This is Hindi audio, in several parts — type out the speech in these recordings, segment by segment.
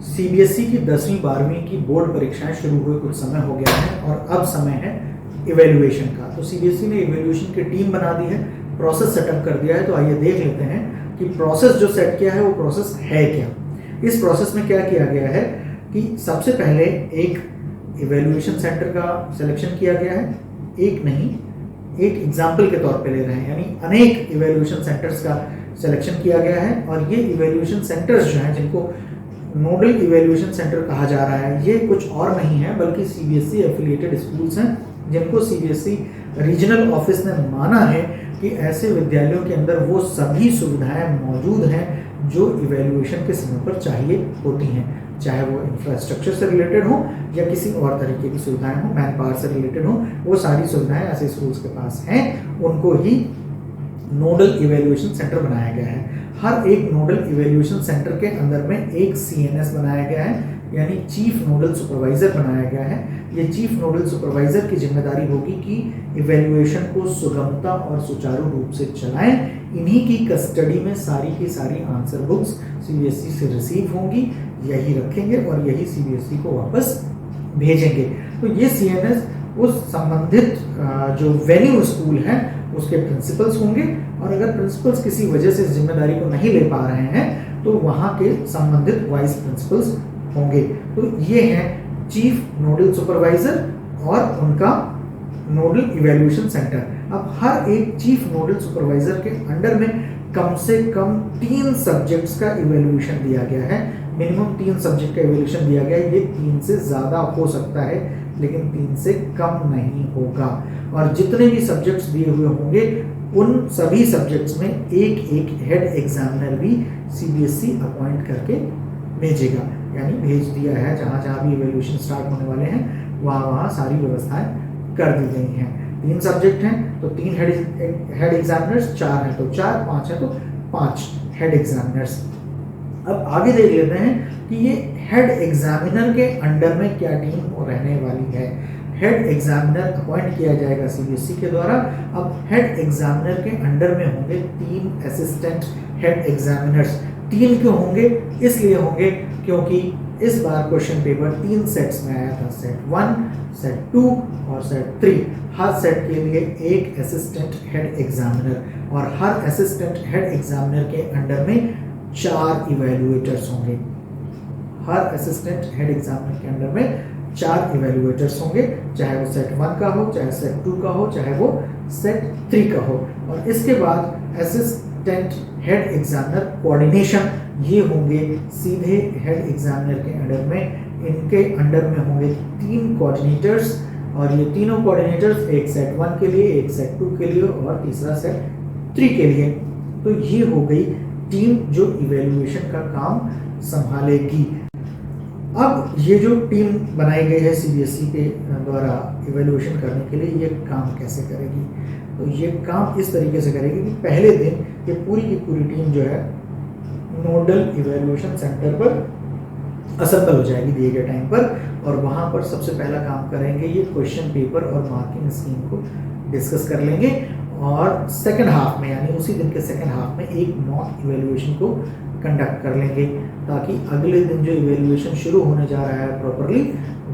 सीबीएसई की 10वीं 12वीं की बोर्ड परीक्षाएं शुरू हुए कुछ समय हो गया है और अब समय है इवैल्यूएशन का। तो सीबीएसई ने इवैल्यूएशन की टीम बना दी है, प्रोसेस सेटअप कर दिया है। तो आइए देख लेते हैं कि प्रोसेस जो सेट किया है वो प्रोसेस है क्या। इस प्रोसेस में क्या किया गया है कि सबसे पहले एक इवैल्यूएशन सेंटर का सिलेक्शन किया गया है, एक नहीं, एक एग्जाम्पल के तौर पे ले रहे हैं, यानी अनेक इवैल्यूएशन सेंटर्स का सिलेक्शन किया गया है। और ये इवैल्यूएशन सेंटर्स जो हैं, जिनको नोडल इवैल्यूएशन सेंटर कहा जा रहा है, ये कुछ और नहीं है बल्कि सीबीएसई एफिलिएटेड स्कूल्स हैं, जिनको सीबीएसई रीजनल ऑफिस ने माना है कि ऐसे विद्यालयों के अंदर वो सभी सुविधाएं मौजूद हैं जो इवैल्यूएशन के समय पर चाहिए होती हैं, चाहे वो इंफ्रास्ट्रक्चर से रिलेटेड हो या किसी और तरीके की सुविधाएं हो, मैन पावर से रिलेटेड हो, वो सारी सुविधाएं ऐसे स्कूल्स के पास हैं, उनको ही नोडल इवैल्यूएशन सेंटर बनाया गया है। हर एक नोडल इवैल्यूएशन सेंटर के अंदर में एक सीएनएस बनाया गया है, यानी चीफ नोडल सुपरवाइजर बनाया गया है। ये चीफ नोडल सुपरवाइजर की जिम्मेदारी होगी कि इवैल्यूएशन को सुगमता और सुचारू रूप से चलाएं। इन्हीं की कस्टडी में सारी की सारी आंसर बुक्स सीबीएसई से रिसीव होंगी, यही रखेंगे और यही सीबीएसई को वापस भेजेंगे। तो ये सीएनएस उस संबंधित जो वेन्यू स्कूल है उसके प्रिंसिपल्स होंगे, और अगर प्रिंसिपल्स किसी वजह से इस जिम्मेदारी को नहीं ले पा रहे हैं तो वहाँ के संबंधित वाइस प्रिंसिपल्स होंगे। तो ये हैं चीफ नोडल सुपरवाइजर और उनका नोडल इवैल्यूएशन सेंटर। अब हर एक चीफ नोडल सुपरवाइजर के अंडर में कम से कम 3 सब्जेक्ट्स का इवैल्यूएशन दिया गया है, मिनिमम 3 सब्जेक्ट का इवैल्यूएशन दिया गया है। ये 3 से ज़्यादा हो सकता है लेकिन 3 से कम नहीं होगा। और जितने भी सब्जेक्ट्स दिए हुए होंगे उन सभी सब्जेक्ट्स में एक एक हेड एग्जामिनर भी सीबीएसई अपॉइंट करके भेजेगा, यानी भेज दिया है। जहाँ जहाँ भी इवैल्यूएशन स्टार्ट होने वाले हैं वहाँ सारी व्यवस्थाएं कर दी गई हैं। 3 सब्जेक्ट हैं तो 3 हेड एग्जामिनर्स, 4 हैं तो 4, 5 हैं तो 5 हेड एग्जामिनर्स। अब आगे देख लेते हैं कि ये हेड एग्जामिनर के अंडर में क्या टीम रहने वाली है। हेड एग्जामिनर अपॉइंट किया जाएगा सीबीएसई के द्वारा। अब हेड एग्जामिनर के अंडर में होंगे 3 असिस्टेंट हेड एग्जामिनर्स। 3 क्यों होंगे? इसलिए होंगे क्योंकि इस बार क्वेश्चन पेपर 3 सेट्स में आया था, सेट 1, सेट 2 और सेट 3। हर सेट के लिए एक असिस्टेंट हेड एग्जामिनर, और हर असिस्टेंट हेड एग्जामिनर के अंडर में 4 इवैल्यूएटर्स होंगे। हर असिस्टेंट हेड एग्जामिनर के अंडर में 4 इवैल्यूएटर्स होंगे, चाहे वो सेट 1 का हो, चाहे सेट 2 का हो, चाहे वो सेट 3 का हो। और इसके बाद असिस्टेंट हेड एग्जामिनर कोऑर्डिनेशन, ये होंगे सीधे हेड एग्जामिनर के अंडर में। इनके अंडर में होंगे 3 कोऑर्डिनेटर्स, और ये तीनों कोऑर्डिनेटर्स एक सेट 1 के लिए, एक सेट 2 के लिए और तीसरा सेट 3 के लिए। तो ये हो गई टीम जो इवैल्यूएशन का काम संभालेगी। अब ये जो टीम बनाई गई है सीबीएसई के द्वारा इवैल्यूएशन करने के लिए, ये काम कैसे करेगी? तो ये काम इस तरीके से करेगी कि पहले दिन ये पूरी की पूरी टीम जो है नोडल इवैल्यूएशन सेंटर पर असेंबल हो जाएगी दिए गए टाइम पर, और वहाँ पर सबसे पहला काम करेंगे ये क्वेश्चन पेपर और मार्किंग स्कीम को डिस्कस कर लेंगे। और सेकेंड हाफ में, यानी उसी दिन के सेकेंड हाफ में एक मॉक इवैल्यूएशन को कंडक्ट कर लेंगे, ताकि अगले दिन जो इवैल्यूएशन शुरू होने जा रहा है प्रॉपरली,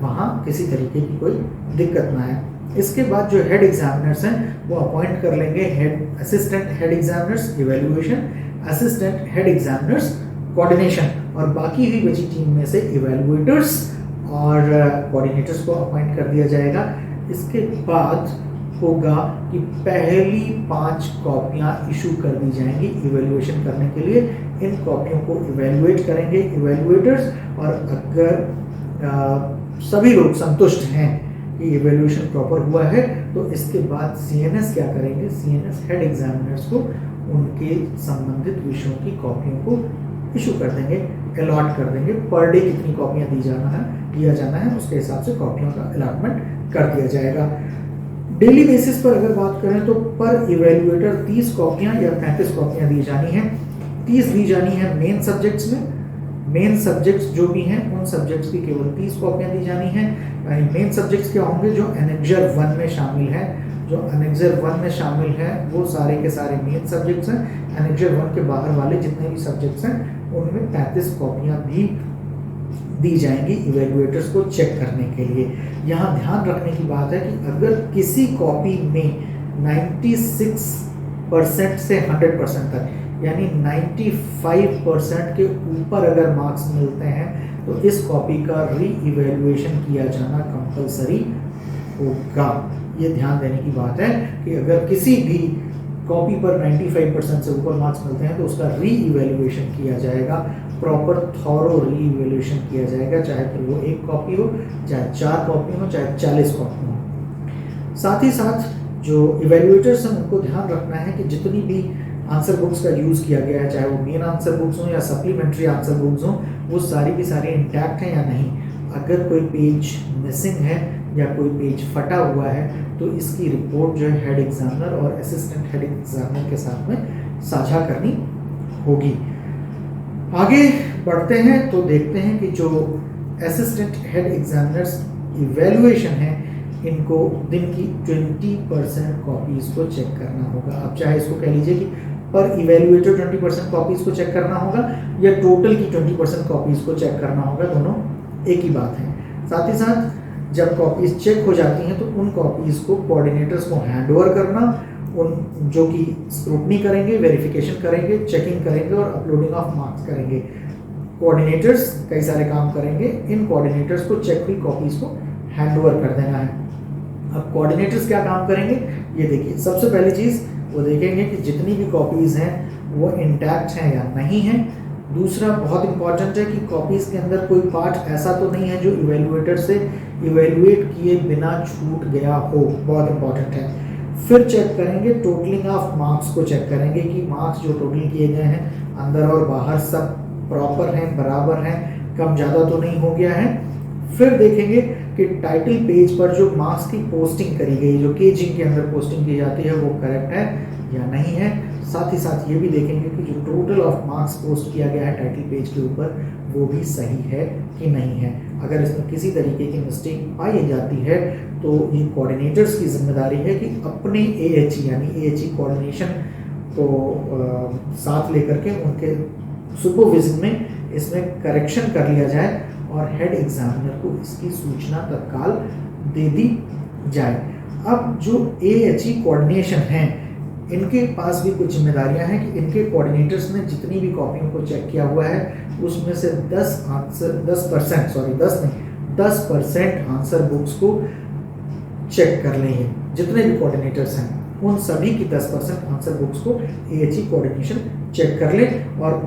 वहाँ किसी तरीके की कोई दिक्कत ना आए। इसके बाद जो हेड एग्जामिनर्स हैं वो अपॉइंट कर लेंगे head assistant head examiners evaluation, assistant head examiners coordination, और बाकी हुई बची टीम में से इवैल्यूएटर्स और कोऑर्डिनेटर्स को अपॉइंट कर दिया जाएगा। इसके बाद होगा कि पहली 5 कॉपियां इशू कर दी जाएंगी इवैल्यूएशन करने के लिए। इन कॉपियों को इवैल्यूएट करेंगे इवैल्यूएटर्स, और अगर सभी लोग संतुष्ट हैं कि इवैल्यूएशन प्रॉपर हुआ है तो इसके बाद सीएनएस क्या करेंगे? सीएनएस हेड एग्जामिनर्स को उनके संबंधित विषयों की कॉपियों को इशू कर देंगे, अलॉट कर देंगे। पर डे कितनी कॉपियां दिया जाना है उसके हिसाब से कॉपियों का अलॉटमेंट कर दिया जाएगा। डेली बेसिस पर अगर बात करें तो पर इवैल्यूएटर 30 कॉपियां या 35 कॉपियां दी जानी है। 30 दी जानी है मेन सब्जेक्ट्स में, मेन सब्जेक्ट्स जो भी हैं उन सब्जेक्ट्स की केवल 30 कॉपियां दी जानी है। यानी मेन सब्जेक्ट्स क्या होंगे? जो एनेक्जर 1 में शामिल है, जो एनेक्जर 1 में शामिल है वो सारे के सारे मेन सब्जेक्ट्स हैं। एनेक्जर 1 के बाहर वाले जितने भी सब्जेक्ट्स हैं उनमें 35 कॉपियां भी दी जाएंगी इवेल्युएटर्स को चेक करने के लिए। यहाँ ध्यान रखने की बात है कि अगर किसी कॉपी में 96% से 100% तक यानी 95% के ऊपर अगर मार्क्स मिलते हैं तो इस कॉपी का री इवेल्युएशन किया जाना कंपलसरी होगा। ये ध्यान देने की बात है कि अगर किसी भी कॉपी पर 95% से ऊपर मार्क्स मिलते हैं तो उसका री इवेल्युएशन किया जाएगा, प्रॉपर थॉरो री इवेल्युएशन किया जाएगा, चाहे फिर वो 1 कॉपी हो, चाहे 4 कॉपी हो, चाहे 40 कॉपी हो। साथ ही साथ जो इवेल्युएटर्स हैं उनको ध्यान रखना है कि जितनी भी आंसर बुक्स का यूज़ किया गया है, चाहे वो मेन आंसर बुक्स हों या सप्लीमेंट्री आंसर बुक्स हों, वो सारी की सारी इंटैक्ट हैं या नहीं। अगर कोई पेज मिसिंग है या कोई पेज फटा हुआ है तो इसकी रिपोर्ट जो है हेड एग्जामिनर और असिस्टेंट हेड एग्जामिनर के साथ में साझा करनी होगी। आगे बढ़ते हैं तो देखते हैं कि जो असिस्टेंट हेड एग्जामिनर्स इवेल्युएशन है इनको दिन की 20% कॉपीज़ को चेक करना होगा। अब चाहे इसको कह लीजिए कि पर इवेल्युएटर 20% कॉपीज़ को चेक करना होगा या टोटल की 20% कॉपीज़ को चेक करना होगा, दोनों एक ही बात है। साथ ही साथ जब कॉपीज़ चेक हो जाती हैं तो उन कॉपीज़ को कोऑर्डिनेटर्स को हैंड ओवर करना, उन जो कि स्क्रूटनी करेंगे, वेरिफिकेशन करेंगे, चेकिंग करेंगे और अपलोडिंग ऑफ मार्क्स करेंगे। कोऑर्डिनेटर्स कई सारे काम करेंगे, इन कोऑर्डिनेटर्स को चेक हुई कॉपीज़ को हैंड ओवर कर देना है। अब कोऑर्डिनेटर्स क्या काम करेंगे ये देखिए। सबसे पहली चीज़ वो देखेंगे कि जितनी भी कॉपीज़ हैं वो इंटैक्ट हैं या नहीं हैं। दूसरा बहुत इंपॉर्टेंट है कि कॉपीज़ के अंदर कोई पार्ट ऐसा तो नहीं है जो इवेल्युएटर से इवेल्युएट किए बिना छूट गया हो, बहुत इंपॉर्टेंट है। फिर चेक करेंगे टोटलिंग ऑफ मार्क्स को चेक करेंगे कि मार्क्स जो टोटल किए गए हैं अंदर और बाहर सब प्रॉपर हैं, बराबर हैं, कम ज़्यादा तो नहीं हो गया है। फिर देखेंगे कि टाइटल पेज पर जो मार्क्स की पोस्टिंग करी गई, जो केजिंग के अंदर पोस्टिंग की जाती है, वो करेक्ट है या नहीं है। साथ ही साथ ये भी देखेंगे कि जो टोटल ऑफ मार्क्स पोस्ट किया गया है टाइटल पेज के ऊपर वो भी सही है कि नहीं है। अगर इसमें किसी तरीके की मिस्टेक पाई जाती है तो ये कोऑर्डिनेटर्स की जिम्मेदारी है कि अपने AHE यानी AHE कोऑर्डिनेशन को साथ लेकर के उनके सुपरविजन में इसमें करेक्शन कर लिया जाए और हेड एग्जामिनर को इसकी सूचना तत्काल दे दी जाए। अब जो AHE कोऑर्डिनेशन है इनके पास भी कुछ जिम्मेदारियां हैं कि इनके कोऑर्डिनेटर्स ने जितनी भी कॉपियों को चेक किया हुआ है उसमें से 10% आंसर बुक्स को चेक कर लेंगे। जितने भी कोऑर्डिनेटर्स हैं उन सभी की 10% आंसर बुक्स को AHE कोऑर्डिनेशन चेक कर ले। और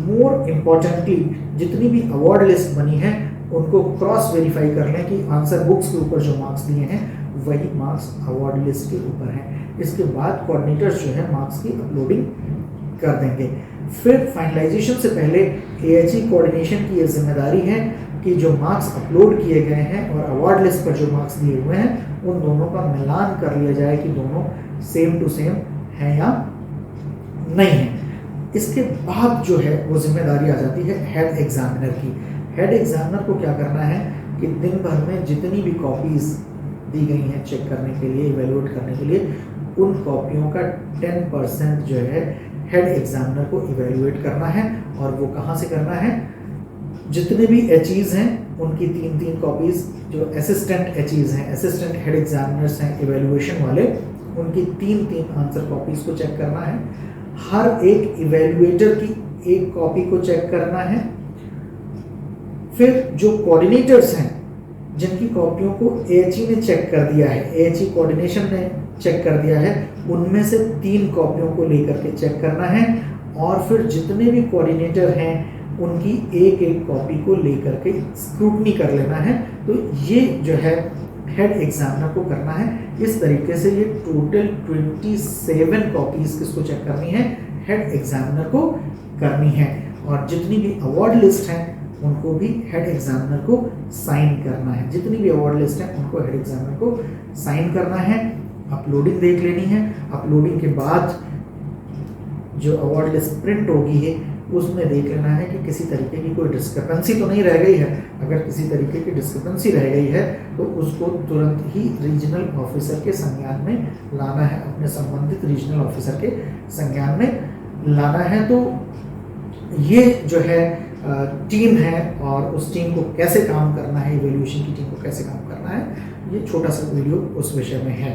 मोर इम्पॉर्टेंटली जितनी भी अवार्ड लिस्ट बनी है उनको क्रॉस वेरीफाई कर लें कि आंसर बुक्स के ऊपर जो मार्क्स दिए हैं वही मार्क्स अवार्ड लिस्ट के ऊपर हैं। इसके बाद कोऑर्डिनेटर्स जो है मार्क्स की अपलोडिंग कर देंगे। फिर फाइनलाइजेशन से पहले AHE कोऑर्डिनेशन की ये जिम्मेदारी है कि जो मार्क्स अपलोड किए गए हैं और अवार्ड लिस्ट पर जो मार्क्स दिए हुए हैं उन दोनों का मिलान कर लिया जाए कि दोनों सेम टू सेम हैं या नहीं है। इसके बाद जो है वो जिम्मेदारी आ जाती है हेड एग्जामिनर की। हेड एग्जामिनर को क्या करना है कि दिन भर में जितनी भी कॉपीज़ दी गई हैं चेक करने के लिए, इवेलुएट करने के लिए, उन कॉपियों का 10% जो है हेड एग्जामिनर को इवेलुएट करना है। और वो कहाँ से करना है, जितने भी HEs हैं उनकी 3-3 कॉपीज़, जो असिस्टेंट HEs हैं, असिस्टेंट हेड एग्जामिनर्स हैं इवेलुएशन वाले, उनकी 3-3 आंसर कॉपीज़ को चेक करना है। हर एक इवेलुएटर की 1 कॉपी को चेक करना है। फिर जो कोऑर्डिनेटर्स हैं जिनकी कॉपियों को AHE ने चेक कर दिया है, AHE कोऑर्डिनेशन ने चेक कर दिया है, उनमें से 3 कॉपियों को लेकर के चेक करना है। और फिर जितने भी कोऑर्डिनेटर हैं उनकी 1-1 कॉपी को लेकर के स्क्रूटनी कर लेना है। तो ये जो है हेड एग्जामिनर को करना है। इस तरीके से ये टोटल 27 कॉपीज़ किसको चेक करनी है, हेड एग्जामिनर को करनी है। और जितनी भी अवार्ड लिस्ट हैं उनको भी हेड एग्जामिनर को साइन करना है। जितनी भी अवार्ड लिस्ट है उनको हेड एग्जामिनर को साइन करना है। अपलोडिंग देख लेनी है। अपलोडिंग के बाद जो अवार्ड लिस्ट प्रिंट होगी है उसमें देख लेना है कि किसी तरीके की कोई डिस्क्रिपेंसी तो नहीं रह गई है। अगर किसी तरीके की डिस्क्रिपेंसी रह गई है तो उसको तुरंत ही रीजनल ऑफिसर के संज्ञान में लाना है, अपने संबंधित रीजनल ऑफिसर के संज्ञान में लाना है। तो ये जो है टीम है और उस टीम को कैसे काम करना है, इवैल्यूएशन की टीम को कैसे काम करना है, ये छोटा सा वीडियो उस विषय में है।